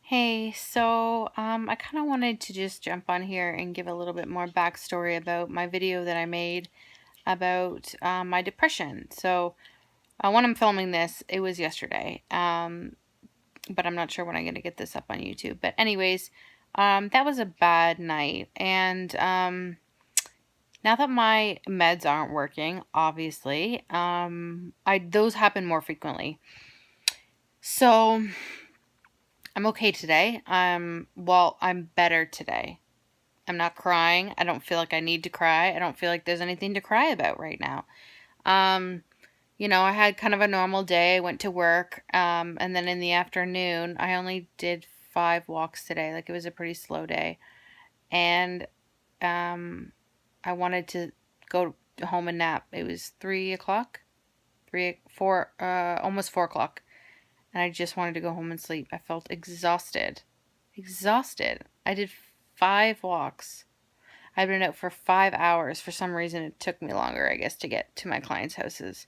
Hey, I kind of wanted to just jump on here and give a little bit more backstory about my video that I made about my depression. When I'm filming this, it was yesterday, but I'm not sure when I'm going to get this up on YouTube. But anyways, that was a bad night, and now that my meds aren't working, obviously, I those happen more frequently. So I'm okay today. I'm better today. I'm not crying. I don't feel like I need to cry. I don't feel like there's anything to cry about right now. Um, I had kind of a normal day. I went to work, and then in the afternoon, I only did 5 walks today. Like it was a pretty slow day, and um, I wanted to go home and nap. It was 3 o'clock, 4, almost 4 o'clock, and I just wanted to go home and sleep. I felt exhausted, exhausted. I did 5 walks. I've been out for 5 hours. For some reason, it took me longer, I guess, to get to my clients' houses.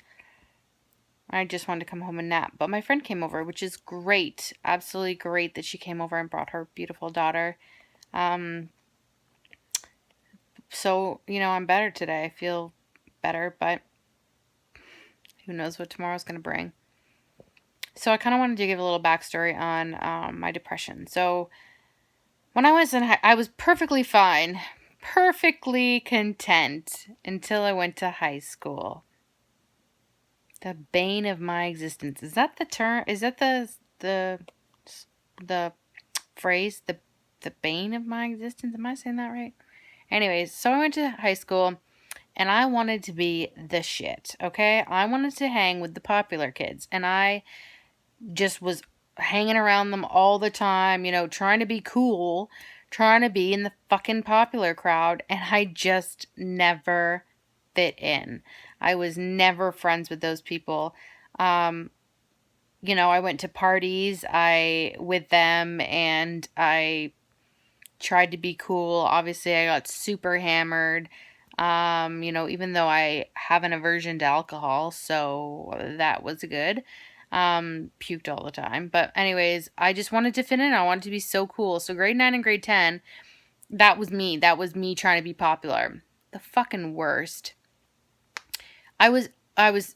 I just wanted to come home and nap. But my friend came over, which is great. Absolutely great that she came over and brought her beautiful daughter. Um, I'm better today. I feel better, but who knows what tomorrow's going to bring. So I kind of wanted to give a little backstory on my depression. So when I was I was perfectly fine, perfectly content until I went to high school. The bane of my existence. Is that the term? Is that the phrase? The bane of my existence? Am I saying that right? Anyways, so I went to high school and I wanted to be the shit, okay? I wanted to hang with the popular kids and I just was hanging around them all the time, trying to be cool, trying to be in the fucking popular crowd, and I just never fit in. I was never friends with those people. Um, I went to parties with them and I tried to be cool. Obviously, I got super hammered. Even though I have an aversion to alcohol, so that was good. Puked all the time. But anyways, I just wanted to fit in. I wanted to be so cool. So grade 9 and grade 10, that was me. That was me trying to be popular. The fucking worst.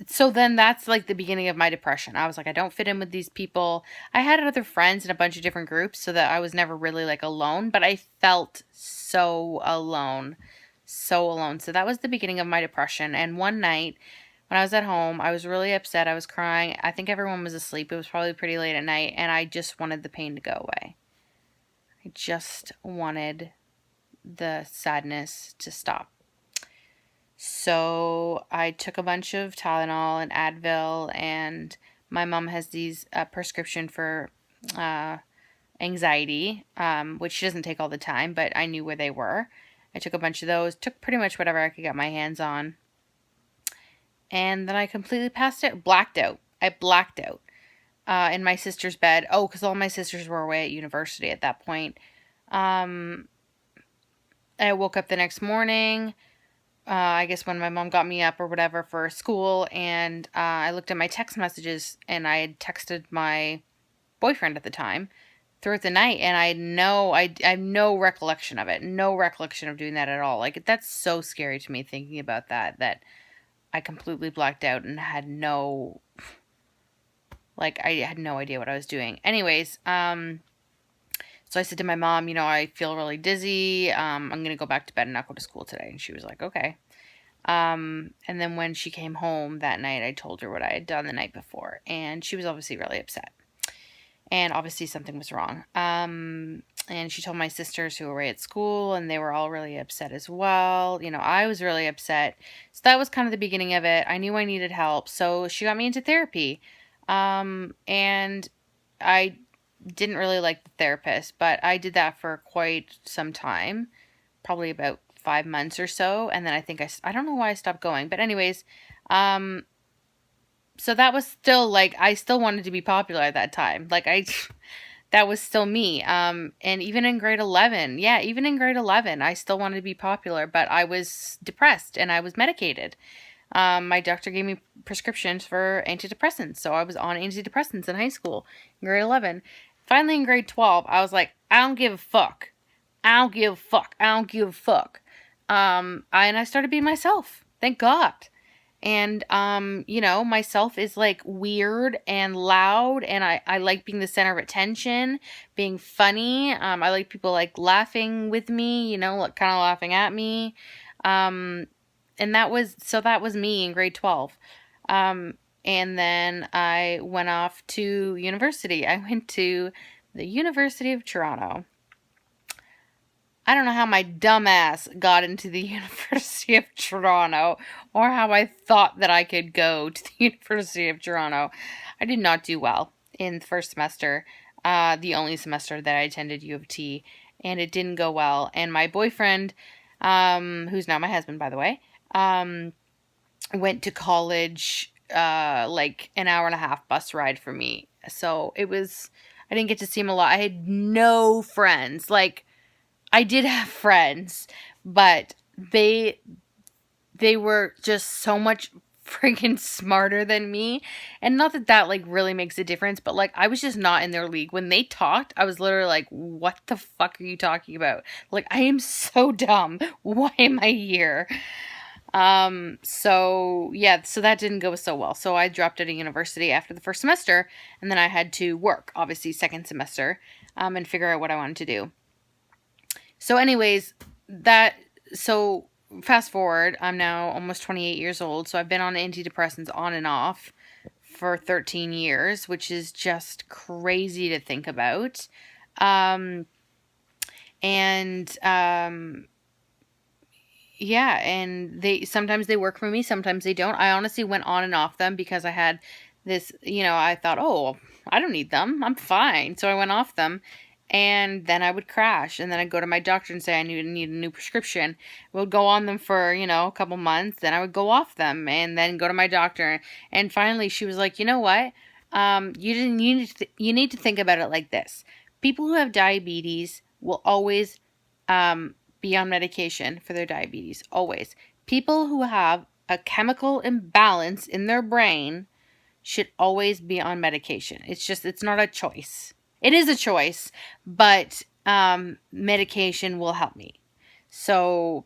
So then that's like the beginning of my depression. I was like, I don't fit in with these people. I had other friends in a bunch of different groups so that I was never really like alone, but I felt so alone. So alone. So that was the beginning of my depression. And one night when I was at home, I was really upset. I was crying. I think everyone was asleep. It was probably pretty late at night, and I just wanted the pain to go away. I just wanted the sadness to stop. So I took a bunch of Tylenol and Advil, and my mom has these prescription for uh, anxiety, which she doesn't take all the time, but I knew where they were. I took a bunch of those, took pretty much whatever I could get my hands on, and then I completely passed out, blacked out. I blacked out in my sister's bed. Oh, because all my sisters were away at university at that point. Um, I woke up the next morning. I guess when my mom got me up or whatever for school, and I looked at my text messages, and I had texted my boyfriend at the time throughout the night, and I have no recollection of it, no recollection of doing that at all. Like that's so scary to me thinking about that I completely blacked out and had I had no idea what I was doing. Anyways, so I said to my mom, I feel really dizzy. I'm gonna go back to bed and not go to school today, and she was like, okay. And then when she came home that night, I told her what I had done the night before, and she was obviously really upset. And obviously something was wrong. And she told my sisters who were away at school, and they were all really upset as well. I was really upset. So that was kind of the beginning of it. I knew I needed help, so she got me into therapy. And I didn't really like the therapist, but I did that for quite some time, probably about 5 months or so, and then I don't know why I stopped going, but anyways, um, so that was still like I still wanted to be popular at that time, that was still me, and even in grade 11, yeah, even in grade 11, I still wanted to be popular, but I was depressed and I was medicated. My doctor gave me prescriptions for antidepressants, so I was on antidepressants in high school, in grade 11. finally in grade 12, I was like, I don't give a fuck. I don't give a fuck. I don't give a fuck. And I started being myself. Thank God. And, myself is like weird and loud, and I like being the center of attention, being funny. I like people like laughing with me, like kind of laughing at me. And that was me in grade 12. And then I went off to university. I went to the University of Toronto. I don't know how my dumb ass got into the University of Toronto, or how I thought that I could go to the University of Toronto. I did not do well in the first semester, the only semester that I attended U of T, and it didn't go well. And my boyfriend, who's now my husband, by the way, went to college like an hour and a half bus ride for me. So I didn't get to see him a lot. I had no friends. Like, I did have friends, but they were just so much freaking smarter than me. And not that like really makes a difference, but like I was just not in their league. When they talked, I was literally like, what the fuck are you talking about? Like, I am so dumb. Why am I here? So that didn't go so well. So I dropped out of university after the first semester, and then I had to work, obviously second semester, and figure out what I wanted to do. So anyways, fast forward, I'm now almost 28 years old, so I've been on antidepressants on and off for 13 years, which is just crazy to think about. And sometimes they work for me, sometimes they don't. I honestly went on and off them because I had this, I thought, oh, I don't need them, I'm fine. So I went off them. And then I would crash, and then I'd go to my doctor and say I need a new prescription. I would go on them for, a couple months, then I would go off them, and then go to my doctor. And finally, she was like, you know what? You need to think about it like this. People who have diabetes will always be on medication for their diabetes. Always. People who have a chemical imbalance in their brain should always be on medication. It's not a choice. It is a choice, but medication will help me. So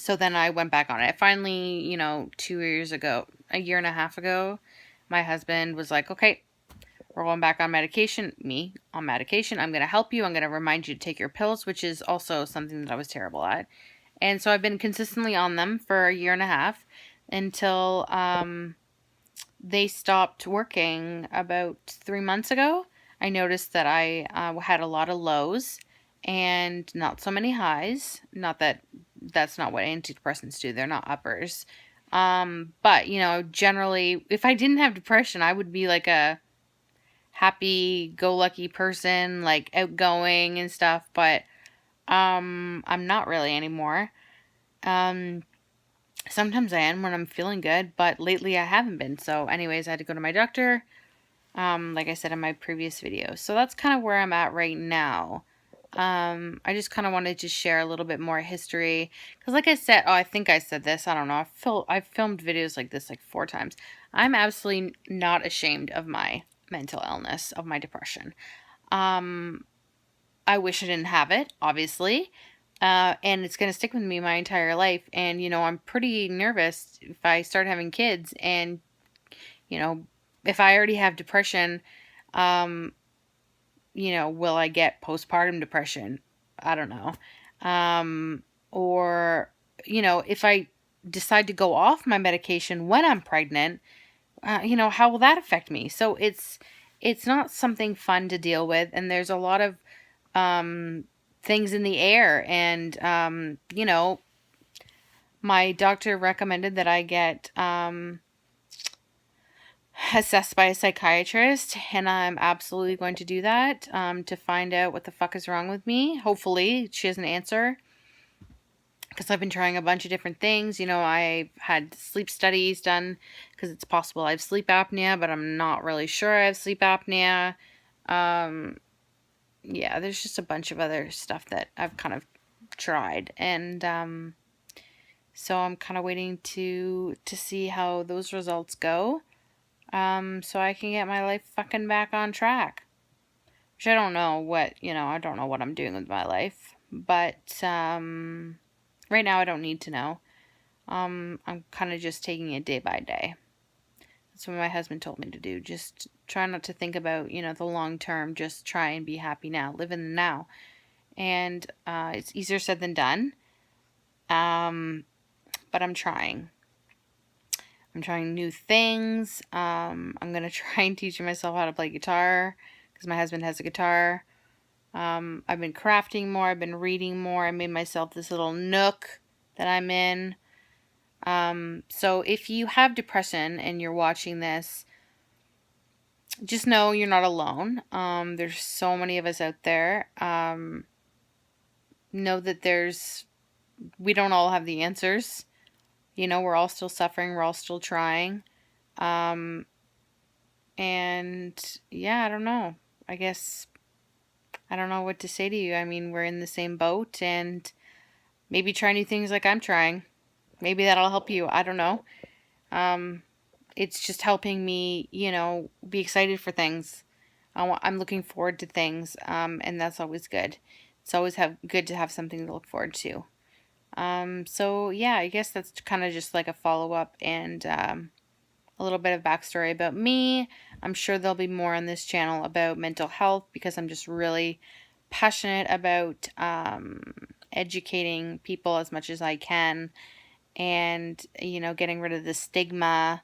then I went back on it. Finally, 2 years ago, a year and a half ago, my husband was like, okay, we're going back on medication. Me on medication. I'm going to help you. I'm going to remind you to take your pills, which is also something that I was terrible at. And so I've been consistently on them for a year and a half until they stopped working about 3 months ago. I noticed that I had a lot of lows and not so many highs. Not that that's not what antidepressants do. They're not uppers. But, generally, if I didn't have depression, I would be like a happy-go-lucky person, like outgoing and stuff. But I'm not really anymore. Sometimes I am when I'm feeling good, but lately I haven't been. So anyways, I had to go to my doctor. Like I said in my previous video. So that's kind of where I'm at right now. I just kind of wanted to share a little bit more history. Because like I said, I think I said this, I don't know. I've filmed videos like this like 4 times. I'm absolutely not ashamed of my mental illness, of my depression. I wish I didn't have it, obviously. And it's going to stick with me my entire life. And, I'm pretty nervous if I start having kids and, if I already have depression, will I get postpartum depression? I don't know. Or, if I decide to go off my medication when I'm pregnant, how will that affect me? So it's not something fun to deal with. And there's a lot of things in the air. And, my doctor recommended that I get assessed by a psychiatrist, and I'm absolutely going to do that to find out what the fuck is wrong with me. Hopefully she has an answer, because I've been trying a bunch of different things. I've had sleep studies done because it's possible I have sleep apnea, but I'm not really sure I have sleep apnea. There's just a bunch of other stuff that I've kind of tried, and so I'm kind of waiting to see how those results go. So I can get my life fucking back on track. which I don't know what, I don't know what I'm doing with my life. But right now I don't need to know. I'm kind of just taking it day by day. That's what my husband told me to do. Just try not to think about, the long term. Just try and be happy now. Live in the now. And it's easier said than done. But I'm trying. I'm trying new things. I'm going to try and teach myself how to play guitar because my husband has a guitar. I've been crafting more. I've been reading more. I made myself this little nook that I'm in. So if you have depression and you're watching this, just know you're not alone. There's so many of us out there. Know that we don't all have the answers. We're all still suffering. We're all still trying. And yeah, I don't know. I guess I don't know what to say to you. I mean, we're in the same boat, and maybe try new things like I'm trying. Maybe that'll help you. I don't know. It's just helping me, be excited for things. I'm looking forward to things, and that's always good. It's always good to have something to look forward to. So yeah, I guess that's kind of just like a follow-up and a little bit of backstory about me. I'm sure there'll be more on this channel about mental health because I'm just really passionate about educating people as much as I can, and getting rid of the stigma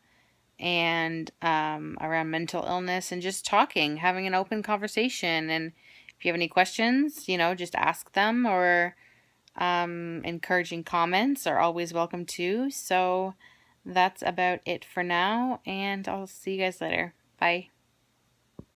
and around mental illness, and just having an open conversation. And if you have any questions, just ask them, or encouraging comments are always welcome too. So that's about it for now, and I'll see you guys later. Bye.